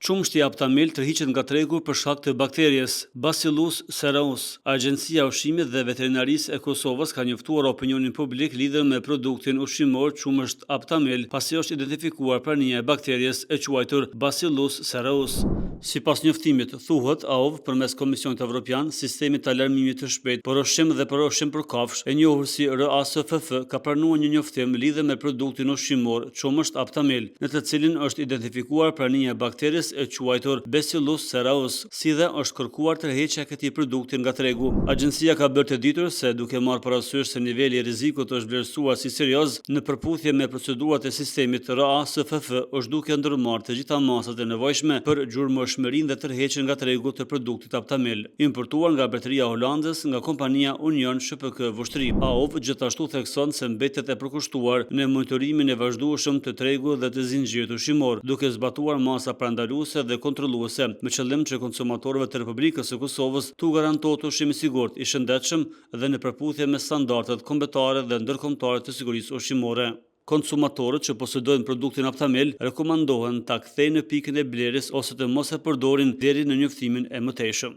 Qumshti Aptamil tërhiqet nga tregu për shkak të bakterjes Bacillus cereus. Agjencia e Ushqimit dhe Veterinarisë e Kosovës ka njoftuar opinionin publik lidhur me produktin ushqimor qumësht Aptamil, pasi është identifikuar prania e bakterjes e quajtur Bacillus cereus. Sipas njoftimit, thuhet AOV përmes Komisionit Evropian, sistemi të alarmimit të shpejtë për ushqim dhe për ushqim për kafshë, e njohur si RASFF, ka pranuar një njoftim lidhur me produktin ushqimor qumësht Aptamil, në të cilin është identifikuar prania e bakterjes e quajtur Bacillus cereus, si dhe është kërkuar tërheqja e këtij produkti nga tregu. Agjencia ka bërë të ditur se duke marrë parasysh se niveli i rrezikut është vlerësuar si serioz në përputhje me procedurat e sistemit RASFF, është duke ndërmarrë të gjitha masat e nevojshme për gjurmëshmërinë dhe tërheqjen nga tregu të produktit Aptamil, importuar nga Mbretëria e Holandës nga kompania Union SHPK Vushtri. AOV gjithashtu thekson se mbetet e përkushtuar në monitorimin e vazhdueshëm të tregut dhe të zinxhirit ushqimor, duke zbatuar masa parandaluese dhe kontrolluese, me qëllim që konsumatorëve të Republikës së Kosovës t'u garantohet ushqim i sigurt, i shëndetshëm dhe në përputhje me standardet kombëtare dhe ndërkombëtare të sigurisë ushqimore. Konsumatorët që posedojnë produktin Aptamil rekomandohen ta kthejnë në pikën e blerjes ose të mos e përdorin deri në njoftimin e mëtejshëm.